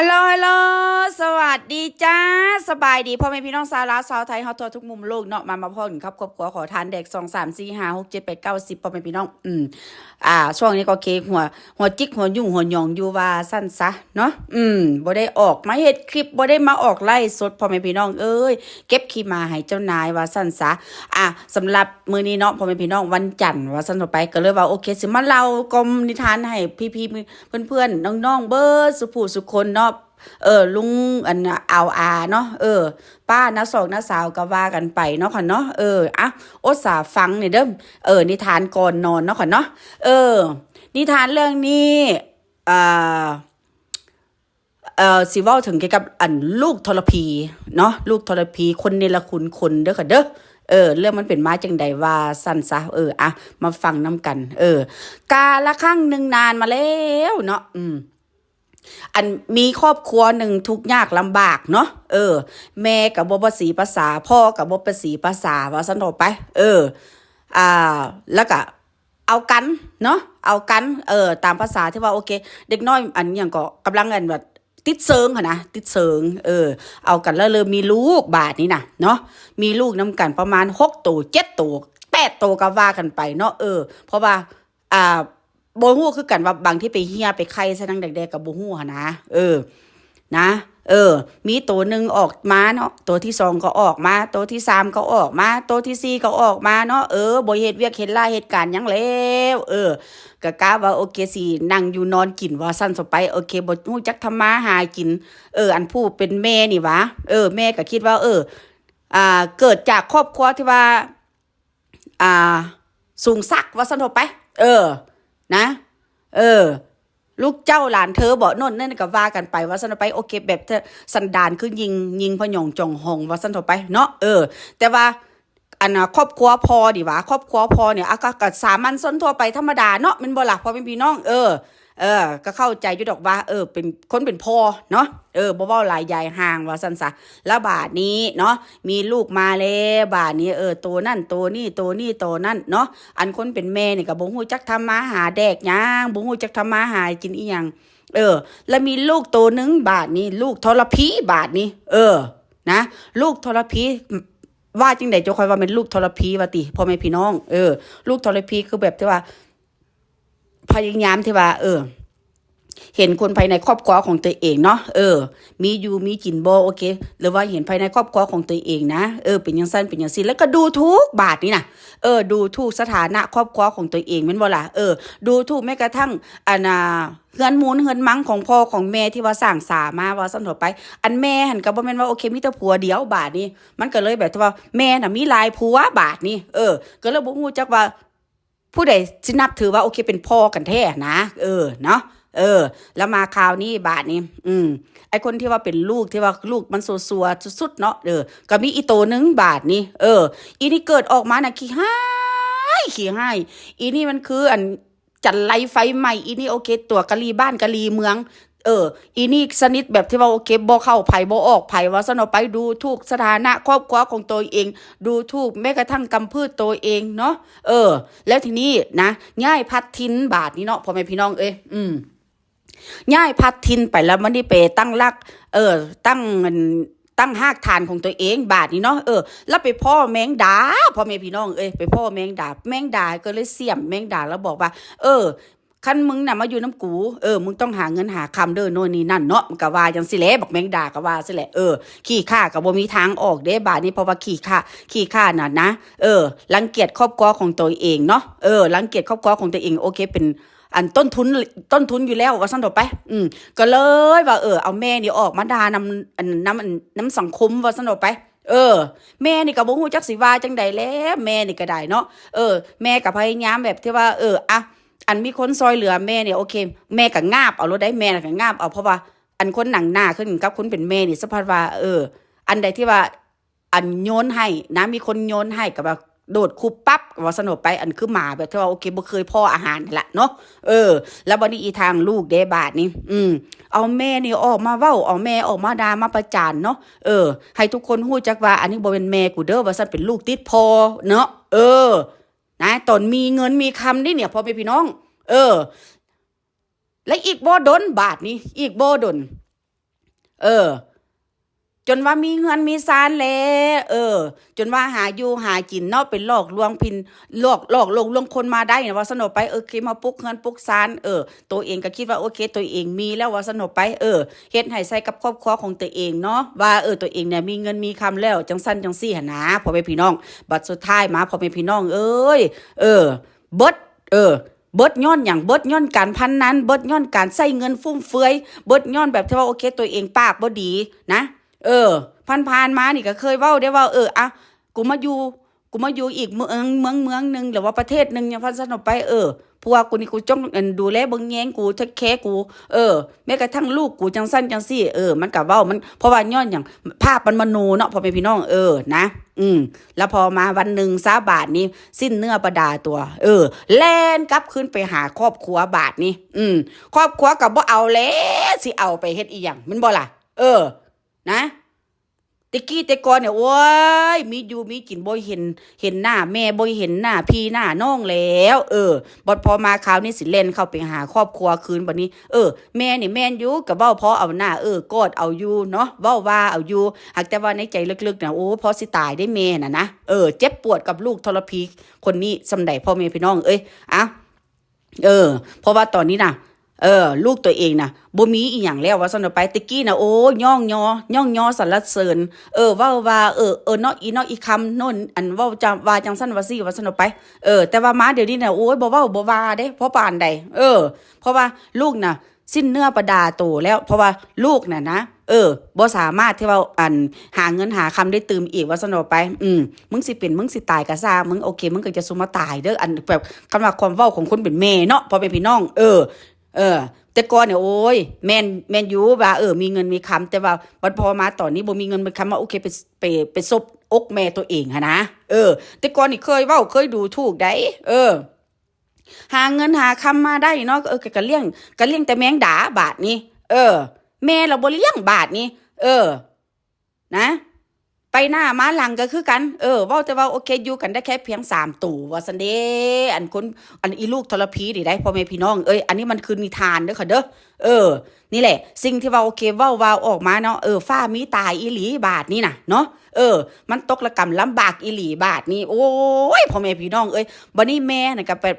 ฮัลโหลสวัสดีจ้าสบายดีพ่อแม่พี่น้องชาวลาวชาวไทยเฮาทั่วทุกมุมโลกเนาะมาพ่อกันครับครอบครัวขอทานเด็ก2 3 4 5 6 7 8 9 10พ่อแม่พี่น้องช่วงนี้ก็เคหัวจิกหัวยุ่งหัวหยองอยู่ว่าสั้นซะเนาะบ่ได้ออกมาเฮ็ดคลิปบ่ได้มาออกไลฟ์สดพ่อแม่พี่น้องเอ้ยเก็บขี้มาให้เจ้านายว่าสั้นซะสำหรับมื้อนี้เนาะพ่อแม่พี่น้องวันจันทร์ว่าสั้นต่อไปก็เลยว่าโอเคสิมาเล่ากลมนิทานให้พี่ๆเพื่อนๆน้องๆเบิดสุผู้สุคนเนาะลุงอันเอาเนาะป้าน้าสองน้าสาวก็ว่ากันไปเนาะค่ะเนาะโอสาฟังนี่เด้อนิทานก่อนนอนเนาะค่ะเนาะนิทานเรื่องนี้อ่าสิเว้าถึงเกี่ยวกับลูกทรพีเนาะลูกทรพีคนเนรคุณคนเด้อค่ะเด้อเรื่องมันเป็นมาจังใดว่าสั้นซะมาฟังนำกันกาละครั้งหนึ่งนานมาแล้วเนาะมีครอบครัวหนึ่งทุกข์ยากลำบากเนาะแม่กับบ่ภาษีภาษาพ่อกับบ่ภาษีภาษาว่าซั่นไปแล้วก็เอากันเนาะเอากันตามภาษาที่ว่าโอเคเด็กน้อยอันหยังก็กำลังแบบติดเซิงค่ะนะติดเซิงเอากันแล้วเลยมีลูกบาทนี้นะเนาะมีลูกนำกันประมาณ6ตัว7ตัว8ตัวก็ว่ากันไปเนาะเพราะว่าบ่ฮู้คือกันว่าบางที่ไปเฮียไปไข่ซะนังแดกๆกับบ่ฮู้หั่นนะนะมีตัวหนึ่งออกมาเนาะตัวที่2ก็ออกมาตัวที่3ก็ออกมาตัวที่4ก็ออกมาเนาะบ่เฮ็ดเวียกเฮ็ดลายเหตุการณ์หยังแล้วก็กะว่าโอเคสินั่งอยู่นอนกินว่าซั่นซะไปโอเคบ่ฮู้จักทำมาหากินอันผู้เป็นแม่นี่หวะแม่ก็คิดว่าเกิดจากครอบครัวที่ว่าสูงสักว่าซั่นไปนะลูกเจ้าหลานเธอบ่โน่นนั่นก็ว่ากันไปว่าซั่นไปโอเคแบบสันดานคือยิงพยองจองหองว่าซั่นไปเนาะแต่ว่าครอบครัวพอดิวะครอบครัวพอเนี่ยก็สามัญชนทั่วไปธรรมดาเนาะแม่นบ่ล่ะพ่อแม่พี่น้องก็เข้าใจอยู่ดอกว่าเป็นคนเป็นพ่อเนาะบ่เว้าหลายยายห่างว่าซั่นซะแล้วบาดนี้เนาะมีลูกมาแล้วบาดนี้ตัวนั่นตัวนี่ตัวนี่ตัวนั่นเนาะอันคนเป็นแม่นี่ก็บ่ฮู้จักทำมาหาแดกหยังบ่ฮู้จักทำมาหากินอีหยังแล้วมีลูกตัวนึงบาดนี้ลูกทรพีบาดนี้นะลูกทรพีว่าจังได๋เจ้าค่อยว่าเป็นลูกทรพีว่าติพ่อแม่พี่น้องลูกทรพีคือแบบที่ว่าพยายามที่ว่าเห็นคนภายในครอบครัวของตัวเองเนาะมีอยู่มีกินบ่โอเคหรือว่าเห็นภายในครอบครัวของตัวเองนะเป็นจังซั่นเป็นจังซี่แล้วก็ดูทุกบาทนี่น่ะดูทุกสถานะครอบครัวของตัวเองแม่นบ่ล่ะดูทุกแม้กระทั่งเฮือนมูลเฮือนมังของพ่อของแม่ที่ว่าสร้างสามาว่าซั่นทั่วไปอันแม่หั่นก็บ่แม่นว่าโอเคมีแต่ผัวเดียวบาทนี้มันก็เลยแบบที่ว่าแม่น่ะมีหลายผัวบาทนี้ก็เลยบ่ฮู้จักว่าผู้ใดสินับถือว่าโอเคเป็นพ่อกันแท้นะเนาะแล้วมาคราวนี้บาทนี้ไอคนที่ว่าเป็นลูกที่ว่าลูกมันสัวๆสุดๆเนาะก็มีอีโตนึงบาทนี้อีนี่เกิดออกมาน่ะขี้ให้อีนี่มันคือจันไรไฟใหม่อีนี่โอเคตัวกะลีบ้านกะลีเมืองอีนี่สนิทแบบที่ว่าโอเคบ่เข้าไผบ่ออกไผว่าซั่นเอาไปดูถูกสถานะครอบครัวของตัวเองดูถูกแม้กระทั่งกำพืชตัวเองเนาะแล้วทีนี้นะย้ายพัดทินบาทนี้เนาะพ่อแม่พี่น้องย้ายพัดทินไปแล้วมันนี่ไปตั้งรักตั้งหากฐานของตัวเองบาทนี้เนาะแล้วไปพ่อแมงดาพ่อแม่พี่น้องไปพ่อแมงดาก็เลยเสี่ยมแมงดาแล้วบอกว่าคันมึงน่ะมาอยู่น้ำกูมึงต้องหาเงินหาคำเด้อโน่นนี่นั่นเนาะมันก็ว่าจังสิแหละบอกแมงดาก็ว่าสิแหละขี้ข้าก็บ่มีทางออกเด้บาดนี้เพราะว่าขี้ข้าน่ะนะรังเกียจครอบครัวของตัวเองเนาะรังเกียจครอบครัวของตัวเองโอเคเป็นต้นทุนอยู่แล้วว่าซั่นต่อไปก็เลยว่าเอาแม่นี่ออกมาด่านำสังคมว่าซั่นต่อไปแม่นี่ก็บ่ฮู้จักสิว่าจังใดแล้วแม่นี่ก็ได้เนาะแม่ก็พยายามแบบที่ว่ามีคนซอยเหลือแม่เนี่ยโอเคแม่ก็งาบเอารถได้แม่ก็งาบเอาเพราะว่าคนหนังหน้าขึ้นกับคนเป็นแม่นี่สัมผัสว่าอันใดที่ว่าโยนให้นะมีคนโยนให้กับแบบโดดคุบปั๊บว่าสนุกไปคือหมาแบบที่ว่าโอเคบ่เคยพ่ออาหารนั่นแหละเนาะแล้วบัดนี้อีทางลูกเด้บาดนี้เอาแม่นี่ออกมาเว้าเอาแม่ออกมาด่ามาประจานเนาะให้ทุกคนฮู้จักว่าอันนี้บ่เป็นแม่กูเด้อว่าซั่นเป็นลูกติดพ่อเนาะนะตอนมีเงินมีคำนี่เนี่ยพ่อแม่พี่น้องและอีกบ่ดนบาทนี้อีกบ่ดน เออ จนว่ามีเงินมีซานแล้วจนว่าหาอยู่หากินเนาะเป็นหลอกลวงพินหลอกลวงคนมาได้นะว่าสนอไปโอเคมาปลุกเงินปลุกซานตัวเองก็คิดว่าโอเคตัวเองมีแล้วว่าสนอไปเฮ็ดให้ใส่กับครอบครัวของตัวเองเนาะว่าตัวเองเนี่ยมีเงินมีคำแล้วจังสั้นจังซี่หั่นนะพ่อแม่พี่น้องบัดสุดท้ายมาพ่อแม่พี่น้องเอ้ยเบิดเบิดย้อนอย่างเบิดย้อนการพันนั้นเบิดย้อนการใช้เงินฟุ่มเฟือยเบิดย้อนแบบที่ว่าโอเคตัวเองปากบ่ดีนะผ่านมานี่ก็เคยเว้าได้ว่าอะกูมาอยู่กูมาอยู่อีกเมืองนึงหรือว่าประเทศนึงอย่างพันซั่นออกไปพวกกูนี่กูจ้องดูแลเบิ่งแยงกูเทคแคร์กูแม้กระทั่งลูกกูจังซั่นจังซี่มันก็เว้ามันเพราะว่าย้อนหยังภาพมันมโนเนาะพ่อแม่พี่น้องนะแล้วพอมาวันหนึ่งซาบาทนี้สิ้นเนื้อประดาตัวแล่นกลับขึ้นไปหาครอบครัวบาทนี้ครอบครัวก็บ่เอาแล้วสิเอาไปเฮ็ดอีหยังแม่นบ่ล่ะนะตะกี้แต่ก่อนเนี่ยโอ้ยมีอยู่มีกินบ่เห็นหน้าแม่บ่เห็นหน้าพี่หน้าน้องแล้วบ่พอมาคราวนี้สิเล่นเข้าไปหาครอบครัวคืนบัดนี้แม่นี่แม่นอยู่ก็เว้าพอเอาหน้ากอดเอาอยู่เนาะเว้าว่าเอาอยู่หากแต่ว่าในใจลึกๆน่ะโอ้พอสิตายได้แม่น่ะนะเจ็บปวดกับลูกทรพีคนนี้สำใดพ่อแม่พี่น้องอ่ะเพราะว่าตอนนี้น่ะลูกตัวเองนะบ่มีอีหยังแล้วว่าซั่นไปตะกี้นะโอ้ย่องยอสรรเสริญเว้าว่าเนาะอีคำโน่นอันเว้าจำว่าจังซั่นว่าซี่ว่าซั่นไปแต่ว่ามาเดี๋ยวนี้น่ะโอ้ยบ่เว้าบ่ว่าเด้เพราะปานใดเพราะว่าลูกน่ะสิ้นเนื้อประดาตัวแล้วเพราะว่าลูกน่ะนะบ่สามารถที่ว่าหาเงินหาคำได้ตื่มอีกว่าซั่นไปมึงสิเป็นมึงสิตายก็ซ่ามึงโอเคมึงก็จะสุมาตายเด้ออันแบบคำว่าความเว้าของคนเป็นแม่เนาะพอเป็นพี่น้องแต่ก่อนเนี่ยโอ้ยแม่นอยู่ว่ามีเงินมีคำแต่ว่าบัดพอมาตอนนี้บ่มีเงินมีคำว่าโอเคไปซบอกแม่ตัวเองหั่นนะแต่ก่อนนี่เคยเว้าเคยดูถูกได้หาเงินหาคำมาได้เนาะก็เลี้ยงแต่แมงดาบาทนี้แม่เราบ่เลี้ยงบาทนี้นะไปหน้ามาหลังก็คือกันเว้าแต่ว่าโอเคอยู่กันได้แค่เพียง3ตู่ว่าซั่นเด้อันอีลูกทรพีนี่ได้พ่อแม่พี่น้องอันนี้มันคือนิทานเด้อค่ะเด้อนี่แหละสิ่งที่ว่าโอเคเว้าออกมาเนาะฟ้ามีตายอีหลีบาทนี่น่ะเนาะมันตกระกำลำบากอีหลีบาทนี่โอ้ยพ่อแม่พี่น้องบัดนี้แม่น่ะก็แบบ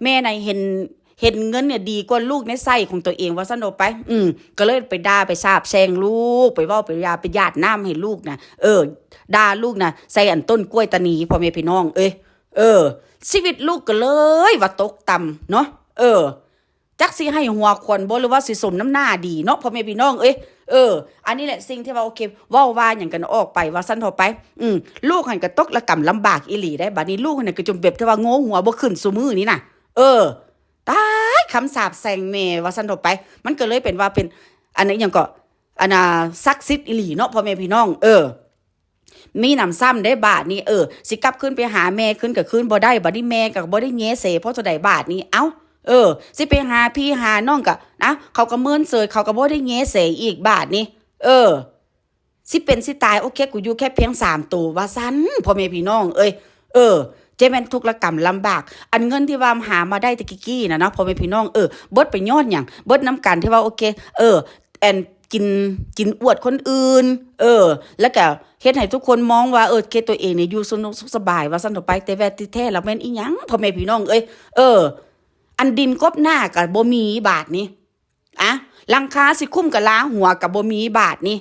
แม่น่ะเห็นเงินเนี่ยดีกว่าลูกในไส้ของตัวเองว่าซั่นออกไปก็เลยไปด่าไปสาบแช่งลูกไปเว้าไปไปญาติน้ำให้ลูกนะด่าลูกนะใส่อันต้นกล้วยตานีพ่อแม่พี่น้องชีวิตลูกก็เลยว่าตกต่ำเนาะจักสิให้หัวควนบ่หรือว่าสิสมน้ำหน้าดีเนาะพ่อแม่พี่น้องอันนี้แหละสิ่งที่ว่าโอเคเว้าว่าหยังกันออกไปว่าซั่นเถาะไปลูกหันก็ตกระกำลำบากอีหลีได้บัดนี้ลูกหันก็จมแบบที่ว่าโง่หัวบ่ขึ้นซุมื้อนี้น่ะตายคำสาปแซงแม่ว่าซั่นเถาะไปมันก็เลยเป็นว่าเป็นอันนี้หยังก็อันน่ะศักดิ์สิทธิ์อีหลีเนาะพ่อแม่พี่น้องมีหนำซ้ำได้บาทนี้สิกลับขึ้นไปหาแม่ขึ้นก็ขึ้นบ่ได้บัดนี้แม่ก็บ่ได้แงเสเพราะเท่าใดบาทนี้เอ้าสิไปหาพี่หาน้องก็นะเขาก็เมินเสยเขาก็บ่ได้แงเสอีกบาทนี้สิเป็นสิตายโอเคกูอยู่แค่เพียง3ตัวว่าซั่นพ่อแม่พี่น้องเจแม่นทุกข์ละกรรมลำบากอันเงินที่ว่าหามาได้ตะกี้น่ะเนาะพ่อแม่พี่น้องเบิดไปย้อนหยังเบิดน้ำกันที่ว่าโอเคแอนกินอวดคนอื่นแล้วก็เฮ็ดให้ทุกคนมองว่าเคตัวเองเนี่ยอยู่สนุกสุขสบายว่าซั่นต่อไปแต่แท้ที่แท้แล้วแม่นอีหยังพ่อแม่พี่น้องอันดินกบหน้าก็บ่มีบาทนี้หลังคาสิคุ้มกับล้าหัวก็บ่มีบาทนี้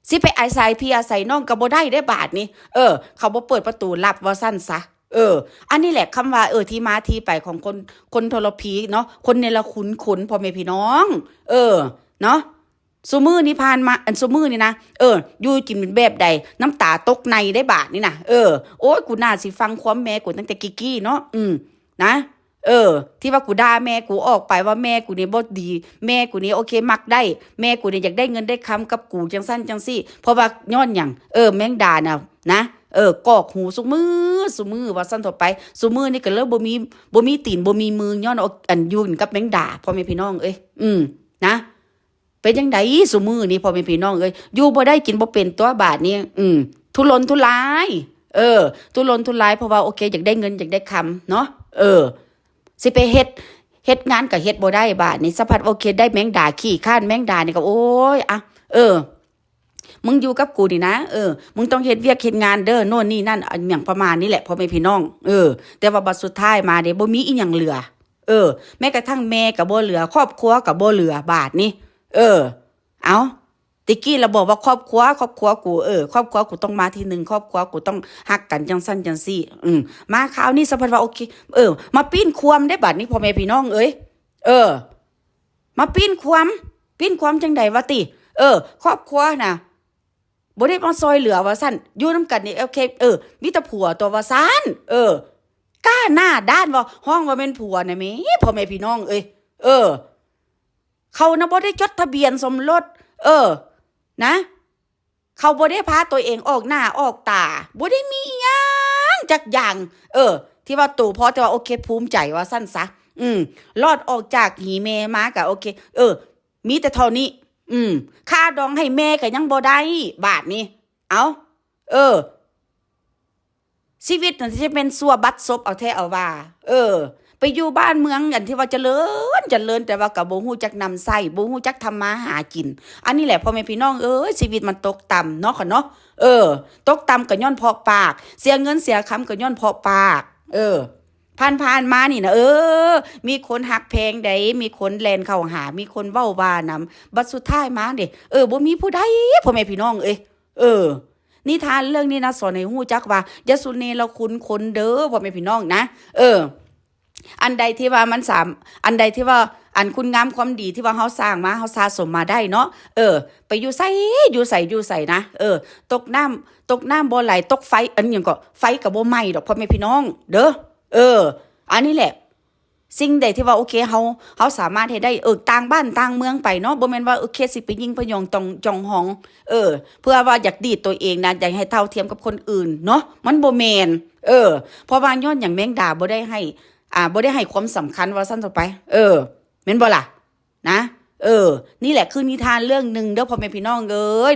สิไปอาศัยพี่อาศัยน้องก็บ่ได้ได้บาทนี้เขาบ่เปิดประตูรับว่าซั่นซะอันนี้แหละคำว่าที่มาที่ไปของคนทรพีเนาะคนเนรคุณพ่อแม่พี่น้องเนาะซุมื้อนี้ผ่านมาอันซุมื้อนี่นะอยู่กินเป็นแบบใดน้ำตาตกในได้บาทนี่นะโอ้ยกูน่าสิฟังความแม่กูตั้งแต่กี้เนาะนะที่ว่ากูด่าแม่กูออกไปว่าแม่กูนี่บ่ดีแม่กูนี่โอเคมักได้แม่กูนี่อยากได้เงินได้คำกับกูจังซั่นจังซี่เพราะว่าย้อนหยังแม่งด่าน่ะนะกอกหูซุมือว่าซั่นต่อไปซุมือนี่ก็เลยบ่มีตีนบ่มีมือย้อนอันยุ่นกับแม่งด่าพ่อแม่พี่น้องนะเป็นจังไดซุมื้อนี้พ่อแม่พี่น้องอยู่บ่ได้กินบ่เป็นตัวบาทนี้ทุรนทุรายทุรนทุรายเพราะว่าโอเคอยากได้เงินอยากได้คำเนาะสิไปเฮ็ เฮ็ดงานก็เฮ็ดบ่ได้บาดนี้สะพัดโอเคได้แมงดาขี้ข้านแมงดานี่ก็โอ้ยอะมึงอยู่กับกูนี่นะมึงต้องเฮ็ดเวียกเฮ็ดงานเด้อโน่นนี่นั่นอันหยังประมาณนี้แหละพ่อแม่พี่น้องแต่ว่าบัดสุดท้ายมาเด้บ่มีอีหยังเหลือแม้กระทั่งแม่ก็บ่เหลือครอบครัวก็บ่เหลือบาดนี้เอาตะกี้เราบอกว่าครอบครัวกูครอบครัวกูต้องมาที่หนึ่งครอบครัวกูต้องฮักกันจังซั่นจังซี่มาคราวนี้สะพัดว่าโอเคมาปีนความได้บัดนี้พ่อแม่พี่น้องเอ้ยมาปีนความจังใดวะติครอบครัวน่ะบ่ได้มาซอยเหลือว่าซั่นอยู่นำกันนี่โอเคมีแต่ผัวตัวว่าซั่นกล้าหน้าด้านว่าห้องว่าเป็นผัวน่ะแหมพ่อแม่พี่น้องเอ้ยเขานะบ่ได้จดทะเบียนสมรสนะเขาบ่ได้พาตัวเองออกหน้าออกตาบ่ได้มีหยังจักอย่างที่ว่าตู่พอแต่ว่าโอเคภูมิใจว่าซั่นซะรอดออกจากหีแม่มาก็โอเคมีแต่เท่านี้ค่าดองให้แม่ก็ยังบ่ได้บาทนี้เอาชีวิตนั่นจะเป็นซัวบัดซบเอาแท้เอาว่าไปอยู่บ้านเมืองอันที่ว่าเจริญแต่ว่าก็บ่ฮู้จักนำไส้บ่ฮู้จักทำมาหากินอันนี้แหละพ่อแม่พี่น้องชีวิตมันตกต่ำเนาะค่ะเนาะตกต่ำก็ย้อนเพราะปากเสียเงินเสียคำก็ย้อนเพราะปากผ่านมานี่นะมีคนหักแพงใดมีคนแลนเข้าหามีคนเว้าว่านำบัดสุดท้ายมาเด้บ่มีผู้ใดพ่อแม่พี่น้องนิทานเรื่องนี้นะสอนให้ฮู้จักว่ายะสุเนรคุณคนเด้อพ่อแม่พี่น้องนะอันใดที่ว่าอันใดที่ว่าอันคุณงามความดีที่ว่าเฮาสร้างมาเฮาสะสมมาได้เนาะไปอยู่ไสนะตกน้ำบ่ไหลตกไฟอันหยังก็ไฟก็บ่ไหม้ดอกพ่อแม่พี่น้องเด้ออันนี้แหละสิ่งใดที่ว่าโอเคเฮาสามารถเฮ็ดได้ต่างบ้านต่างเมืองไปเนาะบ่แม่นว่าโอเคสิไปยิงพยองตองจองหองเพื่อว่าอยากดีดตัวเองนะอยากให้เท่าเทียมกับคนอื่นเนาะมันบ่แม่นเพราะว่าย้อนอย่างแมงดาบ่ได้ให้ความสำคัญว่าซั่นต่อไปแม่นบ่ล่ะนะนี่แหละคือนิทานเรื่องนึงเด้อพ่อแม่พี่น้องเอ้ย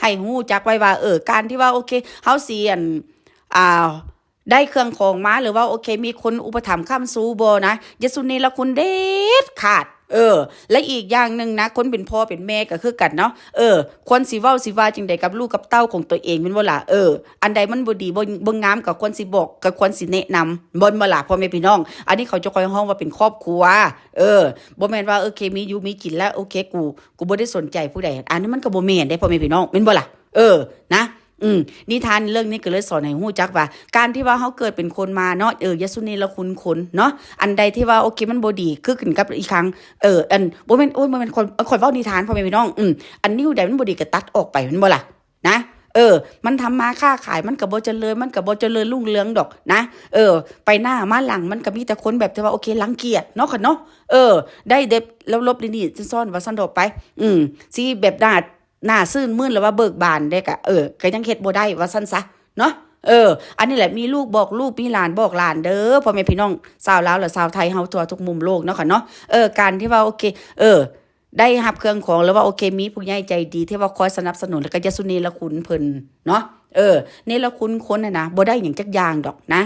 ให้ฮู้จักไว้ว่าการที่ว่าโอเคเฮาสิได้เครื่องของมาหรือว่าโอเคมีคนอุปถัมภ์ค้ำซูบ่นะยะสุเนรคุณเด็ดขาดและอีกอย่างนึงนะคนเป็นพ่อเป็นแม่ก็คือกันเนาะควรสิเว้าสิว่าจังได๋กับลูกกับเต้าของตัวเองแม่นบ่ล่ะอันใดมันบ่ดีบ่งามก็ควรสิบอกก็ควรสิแนะนำบ่ล่ะพ่อแม่พี่น้องอันนี้เขาจะค่อยฮ้องว่าเป็นครอบครัวบ่แม่นว่าโอเคมีอยู่มีกินแล้วโอเคกูบ่ได้สนใจผู้ใดอันนี้มันก็บ่แม่นได้พ่อแม่พี่น้องแม่นบ่ล่ะนะนิทานเรื่องนี้ก็เลยสอนให้ฮู้จักว่าการที่ว่าเฮาเกิดเป็นคนมาเนาะยะสุเนรคุณคนเนาะอันใดที่ว่าโอเคมันบ่ดีคือขึ้นกับอีกครั้งอันบ่แม่นโอ้ยมันเป็นคนเว้านิทานพ่อแม่พี่น้องอันนิ้วใดมันบ่ดีก็ตัดออกไปแม่นบ่ล่ะนะมันทำมาค้าขายมันก็บ่เจริญมันก็บ่เจริญรุ่งเรืองดอกนะไปหน้ามาหลังมันก็มีแต่คนแบบที่ว่าโอเครังเกียจเนาะค่ะเนาะได้เด็บลบๆนี่ซ่อนว่าซั่นดอกไปสิแบบหน้าซื่นมื่นแล้วว่าเบิกบานได้ก็ยังเฮ็ดบ่ได้ว่าซั่นซะเนาะอันนี้แหละมีลูกบอกลูกมีหลานบอกหลานเด้อพ่อแม่พี่น้องชาวลาวและชาวไทยเฮาทั่วทุกมุมโลกเนาะค่ะเนาะการที่ว่าโอเคได้รับเครื่องของหรือว่าโอเคมีผู้ใหญ่ใจดีที่ว่าคอยสนับสนุนแล้วก็ยะสุเนรคุณเพิ่นเนาะเนรคุณคนน่ะนะบ่ได้หยังจักอย่างดอกนะ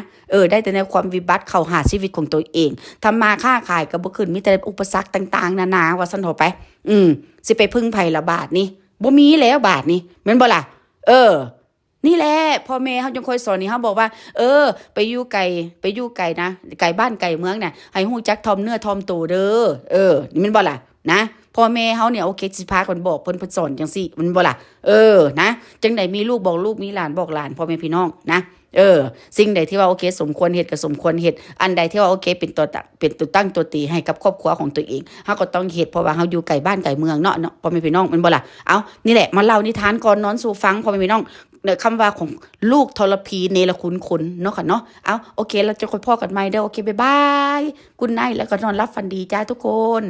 ได้แต่ในความวิบัติเข้าหาชีวิตของตัวเองทำมาค้าขายก็บ่ขึ้นมีแต่อุปสรรคต่างๆนานาว่าซั่นเถาะไปสิไปพึ่งไผละบาทนี้บ่มีแล้วบาทนี้แม่นบ่ล่ะนี่แหละพ่อแม่เฮาจังค่อยสอนนี่เฮาบอกว่าไปอยู่ไกลนะไกลบ้านไกลเมืองน่ะให้ฮู้จักถ่อมเนื้อถ่อมตัวเด้อนี่แม่นบ่ล่ะนะพ่อแม่เฮาเนี่ยโอเคสิพากันบอกเพิ่นสอนจังซี่แม่นบ่ล่ะนะจังได๋มีลูกบอกลูกมีหลานบอกหลานพ่อแม่พี่น้องนะสิ่งใดที่ว่าโอเคสมควรเฮ็ดก็สมควรเฮ็ดอันใดที่ว่าโอเคเป็นตัวตั้งตัวตีให้กับครอบครัวของตัวเองเฮาก็ต้องเฮ็ดเพราะว่าเฮาอยู่ไกลบ้านไกลเมืองเนาะพ่อแม่พี่น้องแม่นบ่ล่ะเอานี่แหละมาเล่านิทานก่อนนอนสู่ฟังพ่อแม่พี่น้องคำว่าของลูกทรพีเนรคุณคนเนาะค่ะเนาะเอาโอเคเราจะค่อยพ้อกันใหม่เด้อโอเคบ๊ายบายกุดไนท์แล้วก็นอนหลับฝันดีจ้าทุกคน